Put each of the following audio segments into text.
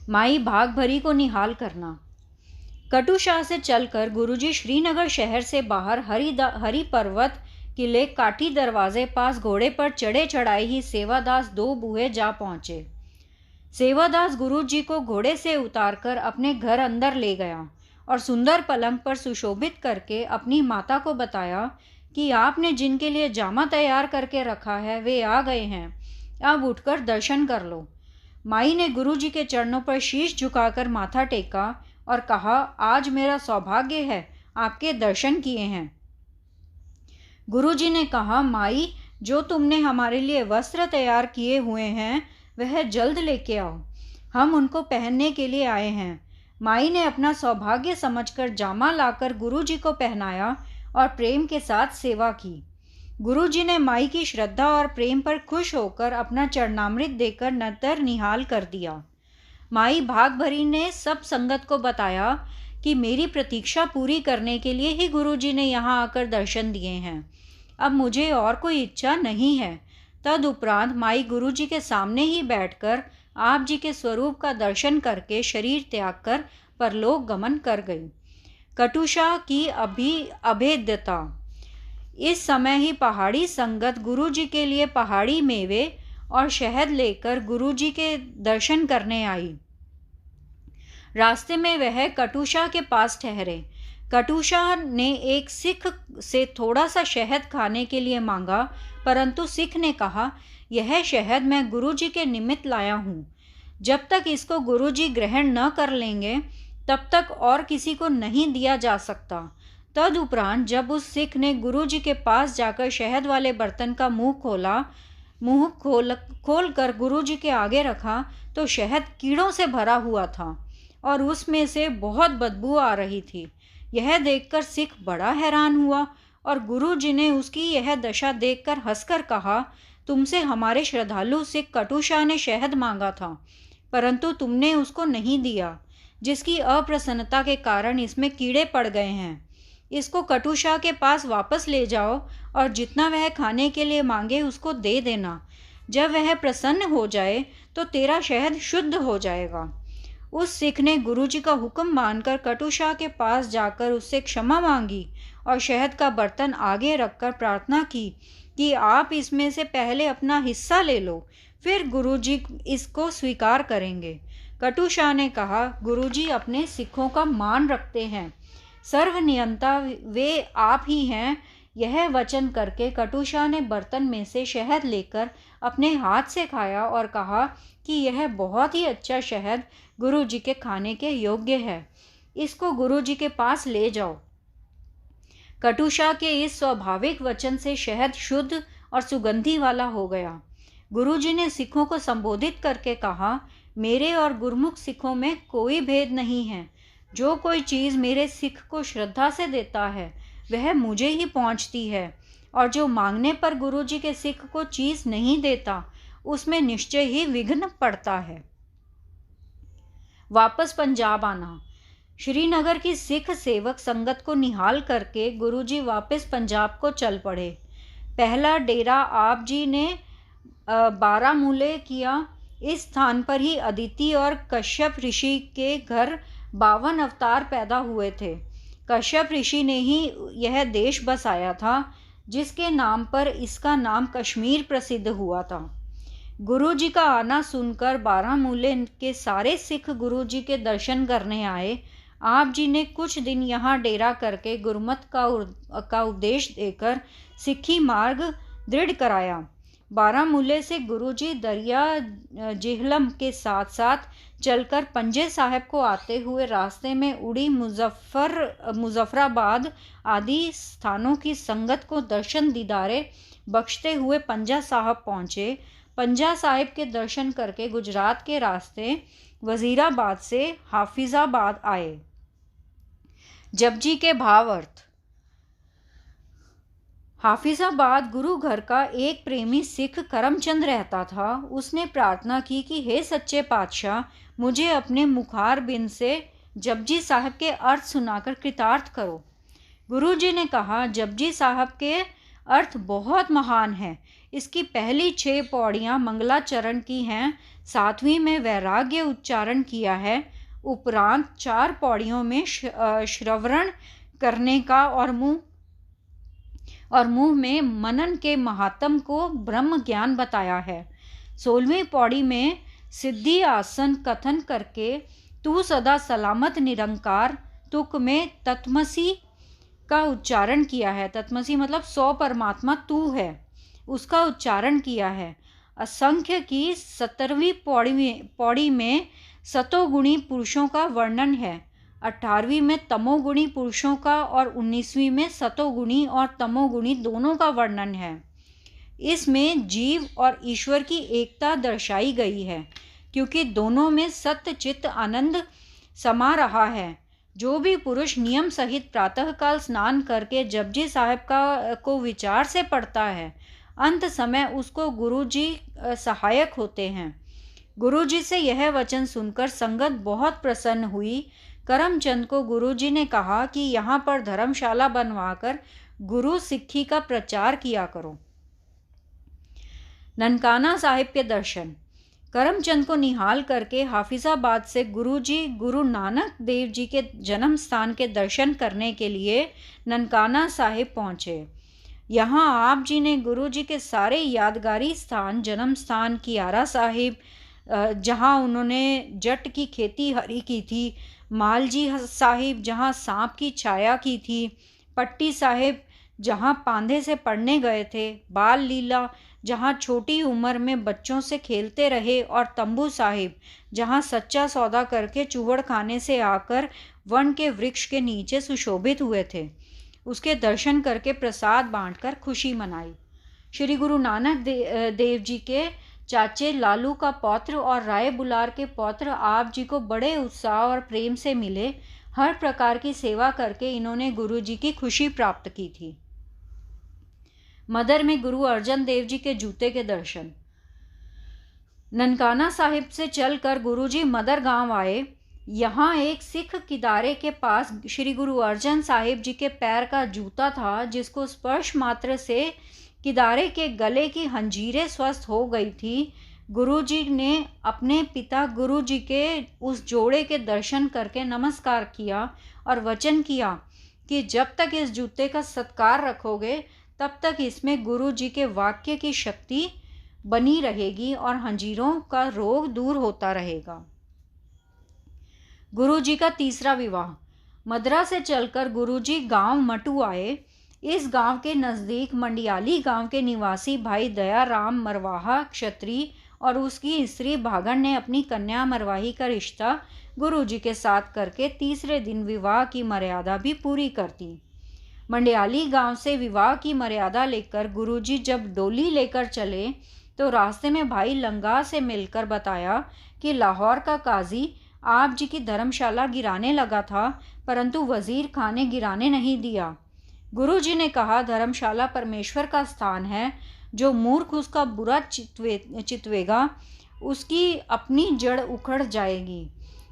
माई भाग भरी को निहाल करना। कटुशाह से चलकर गुरुजी श्रीनगर शहर से बाहर हरि पर्वत किले काठी दरवाजे पास घोड़े पर चढ़े चढ़ाए ही सेवादास दो बूहे जा पहुंचे। सेवादास गुरुजी को घोड़े से उतारकर अपने घर अंदर ले गया और सुंदर पलंग पर सुशोभित करके अपनी माता को बताया कि आपने जिनके लिए जामा तैयार करके रखा है वे आ गए हैं, अब उठकर दर्शन कर लो। माई ने गुरुजी के चरणों पर शीश झुकाकर माथा टेका और कहा, आज मेरा सौभाग्य है आपके दर्शन किए हैं। गुरुजी ने कहा, माई जो तुमने हमारे लिए वस्त्र तैयार किए हुए हैं वह जल्द लेके आओ, हम उनको पहनने के लिए आए हैं। माई ने अपना सौभाग्य समझकर जामा लाकर गुरुजी को पहनाया और प्रेम के साथ सेवा की। गुरुजी ने माई की श्रद्धा और प्रेम पर खुश होकर अपना चरणामृत देकर नतर निहाल कर दिया। माई भाग भरी ने सब संगत को बताया कि मेरी प्रतीक्षा पूरी करने के लिए ही गुरुजी ने यहाँ आकर दर्शन दिए हैं, अब मुझे और कोई इच्छा नहीं है। तदुपरांत माई गुरुजी के सामने ही बैठकर आप जी के स्वरूप का दर्शन करके शरीर त्याग कर परलोक गमन कर गई। कटुशाह की अभेद्यता। इस समय ही पहाड़ी संगत गुरुजी के लिए पहाड़ी मेवे और शहद लेकर गुरुजी के दर्शन करने आई। रास्ते में वह कटुशाह के पास ठहरे। कटुशाह ने एक सिख से थोड़ा सा शहद खाने के लिए मांगा, परंतु सिख ने कहा, यह शहद मैं गुरुजी के निमित्त लाया हूँ, जब तक इसको गुरुजी ग्रहण न कर लेंगे तब तक और किसी को नहीं दिया जा सकता। तदुपरांत जब उस सिख ने गुरुजी के पास जाकर शहद वाले बर्तन का मुंह खोल कर गुरुजी के आगे रखा तो शहद कीड़ों से भरा हुआ था और उसमें से बहुत बदबू आ रही थी। यह देखकर सिख बड़ा हैरान हुआ और गुरुजी ने उसकी यह दशा देखकर हंसकर कहा, तुमसे हमारे श्रद्धालु सिख कटुशाह ने शहद मांगा था, परंतु तुमने उसको नहीं दिया, जिसकी अप्रसन्नता के कारण इसमें कीड़े पड़ गए हैं। इसको कटुशाह के पास वापस ले जाओ और जितना वह खाने के लिए मांगे उसको दे देना। जब वह प्रसन्न हो जाए तो तेरा शहद शुद्ध हो जाएगा। उस सिख ने गुरुजी का हुक्म मानकर कटुशाह के पास जाकर उससे क्षमा मांगी और शहद का बर्तन आगे रखकर प्रार्थना की कि आप इसमें से पहले अपना हिस्सा ले लो, फिर गुरुजी इसको स्वीकार करेंगे। कटुशाह ने कहा, गुरुजी अपने सिखों का मान रखते हैं, सर्वनियंता वे आप ही हैं। यह वचन करके कटुशाह ने बर्तन में से शहद लेकर अपने हाथ से खाया और कहा कि यह बहुत ही अच्छा शहद गुरुजी के खाने के योग्य है, इसको गुरुजी के पास ले जाओ। कटुशाह के इस स्वाभाविक वचन से शहद शुद्ध और सुगंधी वाला हो गया। गुरुजी ने सिखों को संबोधित करके कहा, मेरे और गुरमुख सिखों में कोई भेद नहीं है। जो कोई चीज़ मेरे सिख को श्रद्धा से देता है वह मुझे ही पहुंचती है, और जो मांगने पर गुरुजी के सिख को चीज़ नहीं देता उसमें निश्चय ही विघ्न पड़ता है। वापस पंजाब आना। श्रीनगर की सिख सेवक संगत को निहाल करके गुरुजी वापस पंजाब को चल पड़े। पहला डेरा आप जी ने बारामूले किया। इस स्थान पर ही अदिति और कश्यप ऋषि के घर 52 अवतार पैदा हुए थे। कश्यप ऋषि ने ही यह देश बसाया था, जिसके नाम पर इसका नाम कश्मीर प्रसिद्ध हुआ था। गुरुजी का आना सुनकर बारामूले के सारे सिख गुरुजी के दर्शन करने आए। आप जी ने कुछ दिन यहाँ डेरा करके गुरमत का उपदेश देकर सिखी मार्ग दृढ़ कराया। बारामूले से गुरुजी दरिया जेहलम के साथ साथ चलकर पंजे साहब को आते हुए रास्ते में उड़ी मुजफ्फराबाद आदि स्थानों की संगत को दर्शन दीदारे बख्शते हुए पंजा साहब पहुँचे। पंजा साहिब के दर्शन करके गुजरात के रास्ते वजीराबाद से हाफिजाबाद आए। जपजी के भावार्थ। हाफिजाबाद गुरु घर का एक प्रेमी सिख करमचंद रहता था। उसने प्रार्थना की कि हे सच्चे पातशाह, मुझे अपने मुखार बिन से जपजी साहब के अर्थ सुनाकर कृतार्थ करो। गुरुजी ने कहा, जपजी साहब के अर्थ बहुत महान है। इसकी पहली 6 पौड़ियाँ मंगलाचरण की हैं, 7वीं में वैराग्य उच्चारण किया है। उपरांत 4 पौड़ियों में श्रवण करने का और मुंह में मनन के महात्म को ब्रह्म ज्ञान बताया है। 16वीं पौड़ी में सिद्धि आसन कथन करके तू सदा सलामत निरंकार तुक में तत्मसी का उच्चारण किया है। तत्मसी मतलब 100 परमात्मा तू है, उसका उच्चारण किया है। असंख्य की 17वीं पौड़ी में सतोगुणी पुरुषों का वर्णन है। 18वीं में तमोगुणी पुरुषों का और 19वीं में सतोगुणी और तमोगुणी दोनों का वर्णन है। इसमें जीव और ईश्वर की एकता दर्शाई गई है, क्योंकि दोनों में सत्य चित्त आनंद समा रहा है। जो भी पुरुष नियम सहित प्रातःकाल स्नान करके जपजी साहब को विचार से पढ़ता है, अंत समय उसको गुरुजी सहायक होते हैं। गुरुजी से यह वचन सुनकर संगत बहुत प्रसन्न हुई। करमचंद को गुरुजी ने कहा कि यहाँ पर धर्मशाला बनवाकर गुरु सिक्खी का प्रचार किया करो। ननकाना साहिब के दर्शन। करमचंद को निहाल करके हाफिजाबाद से गुरुजी गुरु नानक देव जी के जन्म स्थान के दर्शन करने के लिए ननकाना साहिब पहुँचे। यहाँ आप जी ने गुरुजी के सारे यादगारी स्थान, जन्म स्थान कियारा साहिब जहाँ उन्होंने जट की खेती हरी की थी, मालजी साहिब जहाँ सांप की छाया की थी, पट्टी साहिब जहाँ पांधे से पढ़ने गए थे, बाल लीला जहाँ छोटी उम्र में बच्चों से खेलते रहे, और तंबू साहिब जहाँ सच्चा सौदा करके चूहड़ खाने से आकर वन के वृक्ष के नीचे सुशोभित हुए थे। उसके दर्शन करके प्रसाद बांटकर खुशी मनाई। श्री गुरु नानक देव जी के चाचे लालू का पौत्र और राय बुलार के पौत्र आप जी को बड़े उत्साह और प्रेम से मिले। हर प्रकार की सेवा करके इन्होंने गुरु जी की खुशी प्राप्त की थी। मदर में गुरु अर्जन देव जी के जूते के दर्शन। ननकाना साहिब से चलकर गुरुजी मदर गांव आए। यहाँ एक सिख किदारे के पास श्री गुरु अर्जन साहिब जी के पैर का जूता था, जिसको स्पर्श मात्र से किदारे के गले की हंजीरें स्वस्थ हो गई थी। गुरुजी ने अपने पिता गुरुजी के उस जोड़े के दर्शन करके नमस्कार किया और वचन किया कि जब तक इस जूते का सत्कार रखोगे तब तक इसमें गुरुजी के वाक्य की शक्ति बनी रहेगी और हंजीरों का रोग दूर होता रहेगा। गुरुजी का तीसरा विवाह। मदरा से चलकर गुरुजी गांव मटू आए। इस गांव के नज़दीक मंडियाली गांव के निवासी भाई दयाराम मरवाहा क्षत्रिय और उसकी स्त्री भागण ने अपनी कन्या मरवाही का रिश्ता गुरुजी के साथ करके तीसरे दिन विवाह की मर्यादा भी पूरी कर दी। मंडियाली गांव से विवाह की मर्यादा लेकर गुरुजी जब डोली लेकर चले तो रास्ते में भाई लंगा से मिलकर बताया कि लाहौर का काजी आप जी की धर्मशाला गिराने लगा था, परंतु वजीर खान ने गिराने नहीं दिया। गुरुजी ने कहा, धर्मशाला परमेश्वर का स्थान है। जो मूर्ख उसका बुरा चितवेगा उसकी अपनी जड़ उखड़ जाएगी।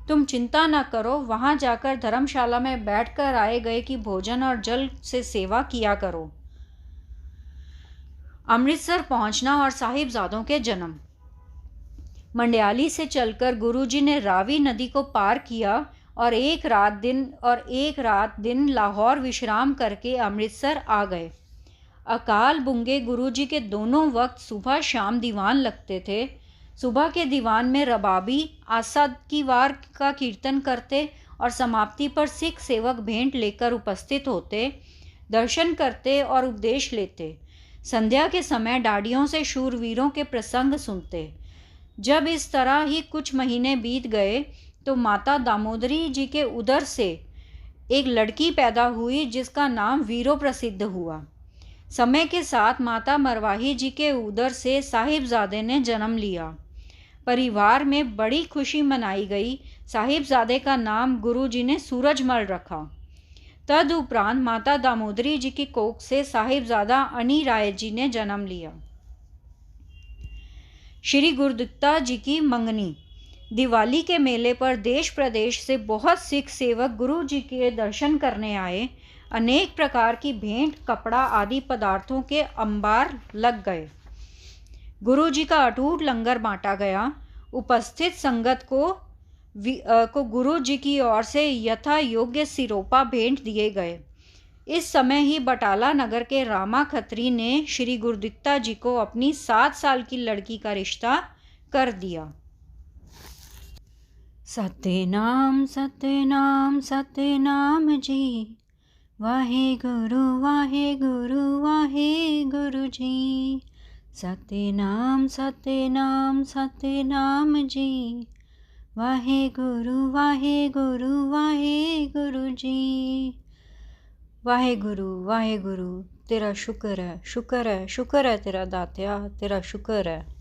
तुम चिंता न करो, वहाँ जाकर धर्मशाला में बैठकर आए गए की भोजन और जल से सेवा किया करो। अमृतसर पहुँचना और साहिबजादों के जन्म। मंडियाली से चलकर गुरुजी ने रावी नदी को पार किया और एक रात दिन लाहौर विश्राम करके अमृतसर आ गए। अकाल बुंगे गुरुजी के दोनों वक्त सुबह शाम दीवान लगते थे। सुबह के दीवान में रबाबी आसा की वार का कीर्तन करते और समाप्ति पर सिख सेवक भेंट लेकर उपस्थित होते, दर्शन करते और उपदेश लेते। संध्या के समय डाडियों से शूरवीरों के प्रसंग सुनते। जब इस तरह ही कुछ महीने बीत गए तो माता दामोदरी जी के उदर से एक लड़की पैदा हुई जिसका नाम वीरो प्रसिद्ध हुआ। समय के साथ माता मरवाही जी के उदर से साहिबजादे ने जन्म लिया। परिवार में बड़ी खुशी मनाई गई। साहिबजादे का नाम गुरुजी ने सूरजमल रखा। तदुपरांत माता दामोदरी जी की कोख से साहिबजादा अनी राय जी ने जन्म लिया। श्री गुरुदत्ता जी की मंगनी। दिवाली के मेले पर देश प्रदेश से बहुत सिख सेवक गुरु जी के दर्शन करने आए। अनेक प्रकार की भेंट, कपड़ा आदि पदार्थों के अंबार लग गए। गुरु जी का अटूट लंगर बांटा गया। उपस्थित संगत को गुरु जी की ओर से यथा योग्य सिरोपा भेंट दिए गए। इस समय ही बटाला नगर के रामा खत्री ने श्री गुरुदित्ता जी को अपनी 7 साल की लड़की का रिश्ता कर दिया। सत्यनाम सत्यनाम सत्यनाम जी, वाहे गुरु जी। सत्यनाम सत्यनाम सत्यनाम जी, वाहे गुरु जी। वाहे गुरु तेरा शुक्र है, शुक्र है, शुक्र है तेरा दात्या, तेरा शुक्र है।